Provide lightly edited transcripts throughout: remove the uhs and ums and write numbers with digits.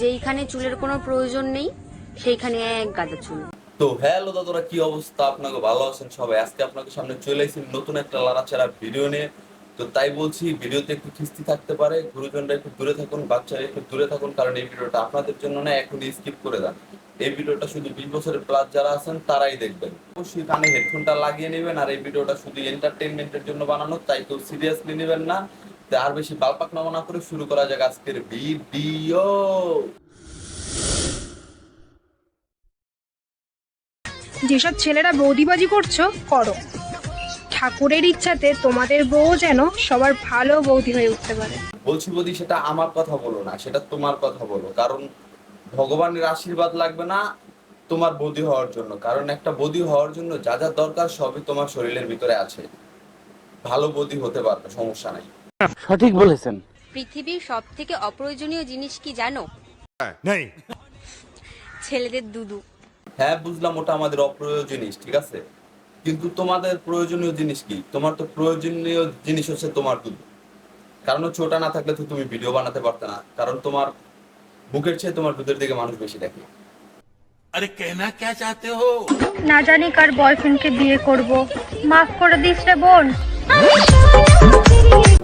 যেইখানে চুলের কোনো প্রয়োজন নেই সেইখানে এক গাদা চুল। তো হ্যালো দাদারা, কি অবস্থা? আপনাকে ভালো আছেন সবাই? আজকে আপনাদের সামনে চলে এসেছি নতুন একটা লড়াচড়া ভিডিও নিয়ে। তো তাই বলছি, ভিডিওতে একটু খিস্তি থাকতে পারে, গুরুজনরা একটু দূরে থাকুন, বাচ্চারা একটু দূরে থাকুন, কারণ এই ভিডিওটা আপনাদের জন্য না, এখন স্কিপ করে দেন। এই ভিডিওটা শুধু 20 বছরের প্লাস যারা আছেন তারাই দেখবেন। অবশ্যই কানে হেডফোনটা লাগিয়ে নেবেন। আর এই ভিডিওটা শুধু এন্টারটেইনমেন্টের জন্য বানানো, তাই কেউ সিরিয়াসলি নেবেন না। তাই আর বেশি বালপাক না করে শুরু করা যাক আজকের ভিডিও। যেসব ছেলেরা বৌদিবাজি করছো করো, ঠাকুরের ইচ্ছাতে তোমাদের বউ যেন সবার ভালো বৌদি হয়ে উঠতে পারে। বলছি বৌদি, সেটা আমার কথা বলো না, সেটা তোমার কথা বলো। কারণ ভগবানের আশীর্বাদ লাগবে না তোমার বৌদি হওয়ার জন্য, কারণ একটা বৌদি হওয়ার জন্য যা যা দরকার সবই তোমার শরীরের ভিতরে আছে। ভালো বৌদি হতে পারবে, সমস্যা নাই। সঠিক বলেছেন। পৃথিবীর সব থেকে অপ্রয়োজনীয় জিনিস কি জানো? नहीं। ছেলেদের দুধু। হ্যাঁ বুঝলাম, ওটা আমাদের অপ্রয়োজনীয় জিনিস, ঠিক আছে, কিন্তু তোমাদের প্রয়োজনীয় জিনিস কি? তোমার তো প্রয়োজনীয় জিনিস হচ্ছে তোমার দুধ। কারণ হচ্ছে ওটা না থাকলে তো তুমি ভিডিও বানাতে পারতে না, কারণ তোমার বুকের চেয়ে তোমার দুধের দিকে মানুষ বেশি দেখে। अरे कहना क्या चाहते हो? না জানি কার বয়ফ্রেন্ডকে বিয়ে করব, মাফ করে দিস রে বোন।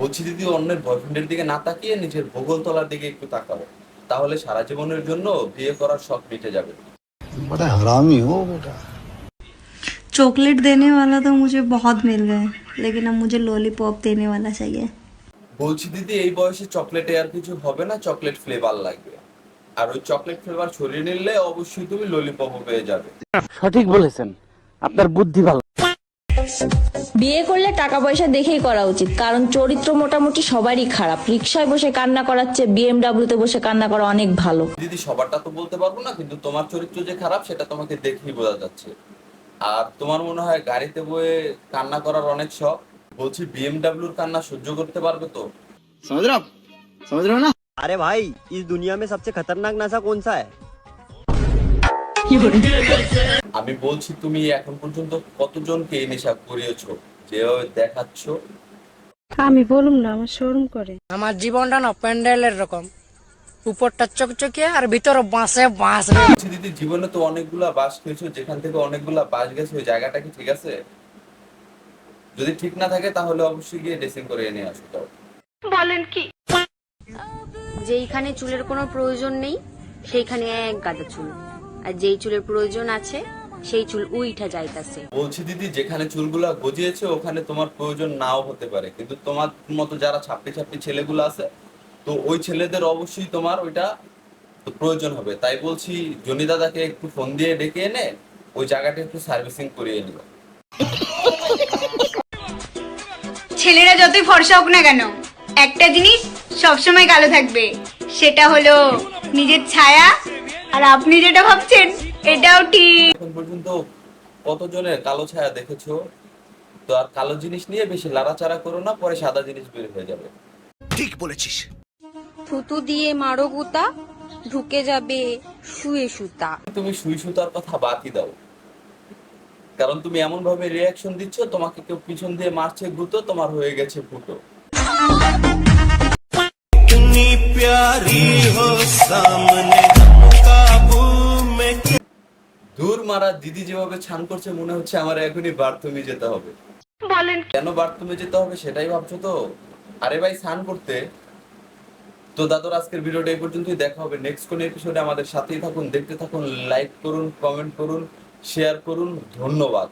বলছি দিদি, অন্যের বয়ফ্রেন্ডের দিকে না তাকিয়ে নিজের ভূগোল তলার দিকে একটু তাকাও, তাহলে সারা জীবনের জন্য বিয়ে করার শখ মিটে যাবে। बड़ा हरामी हो बेटा। चॉकलेट देने वाला तो मुझे बहुत मिल गए, लेकिन अब मुझे लॉलीपॉप देने वाला चाहिए। বলছি দিদি, এই বয়সে চকলেটে আর কিছু হবে না, চকলেট ফ্লেভার লাগবে। আর ওই চকলেট ফ্লেভার সরিয়ে নিলে অবশ্যই তুমি ললিপপও পেয়ে যাবে। সঠিক বলেছেন, আপনার বুদ্ধি ভালো। বিয়ে করলে টাকা পয়সা দেখেই করা উচিত, কারণ চরিত্র মোটামুটি সবারই খারাপ। রিক্সায় বসে কান্না করার চেয়ে বিএমডাব্লিউতে বসে কান্না করা অনেক ভালো। দিদি সবারটা তো বলতে পারবো না, কিন্তু তোমার চরিত্র যে খারাপ সেটা তোমাকে দেখেই বোঝা যাচ্ছে। আর তোমার মনে হয় গাড়িতে বয়ে কান্না করার অনেক শখ। বলছি বিএমডাব্লিউর কান্না সহ্য করতে পারবে তো? समझ रहे हो ना? अरे भाई, इस दुनिया में सबसे खतरनाक नशा कौन सा है? আমি বলছি, তুমি এখন পর্যন্ত কতজনকে এই নেশা করিয়েছো যেভাবে দেখাচ্ছ? আমি বলুম না, আমার শরম করে। আমার জীবনটা না প্যান্ডেলের রকম, উপরটা চকচকে আর ভিতরে বাঁশে বাঁশ। বলছি দিদি, জীবনে তো অনেকগুলা বাস খেয়েছো, যেখান থেকে অনেকগুলা বাস গেছে, ওই জায়গাটা কি ঠিক আছে? যদি ঠিক না থাকে তাহলে অবশ্যই গিয়ে ড্রেসিং করে নিয়ে আসো। যাও। বলেন কি? যেইখানে চুলের কোনো প্রয়োজন নেই সেইখানে এক গাদা চুল, আর যেই চুলের প্রয়োজন আছে সেই চুল উইঠা যাইতাছে। বলছি দিদি, যেখানে চুলগুলা গজিয়েছে ওখানে তোমার প্রয়োজন নাও হতে পারে, কিন্তু তোমার মতো যারা ছাপড়ি ছাপড়ি ছেলেগুলো আছে, তো ওই ছেলেদের অবশ্যই তোমার ওইটা প্রয়োজন হবে। তাই বলছি, জনি দাদাকে একটু ফোন দিয়ে ডেকে এনে ওই জায়গাটা একটু সার্ভিসিং করিয়ে নিও। ছেলেরা যতই ফর্সা হোক না কেন, একটা জিনিস সবসময় কালো থাকবে, সেটা হলো নিজের ছায়া। আর আপনি যেটা ভাবছেন এটাও ঠিক। এখন পর্যন্ত কতজনের কালো ছায়া দেখেছো? তো আর কালো জিনিস নিয়ে বেশি লাড়াচাড়া করো না, পরে সাদা জিনিস বের হয়ে যাবে। ठीक बोलेছিস। থুতু দিয়ে মারো গুতা, ঢুকে যাবে শুয়ে সুতা। তুমি সুই সুতার কথা বাদই দাও, কারণ তুমি এমন ভাবে রিয়াকশন দিচ্ছ, তোমাকে কেউ পিছন দিয়ে মারছে গুতো, তোমার হয়ে গেছে ফুটো। দূর মারা দিদি, যেভাবে ছান করছে মনে হচ্ছে আমার এখনই বাথরুমে যেতে হবে। বলেন কেন বাথরুমে যেতে হবে সেটাই ভাবছো তো? আরে ভাই, স্নান করতে। তো দাদুর আজকের ভিডিওটা এই পর্যন্তই, দেখা হবে নেক্সট কোন এপিসোডে। আমাদের সাথেই থাকুন, দেখতে থাকুন, লাইক করুন, কমেন্ট করুন, শেয়ার করুন। ধন্যবাদ।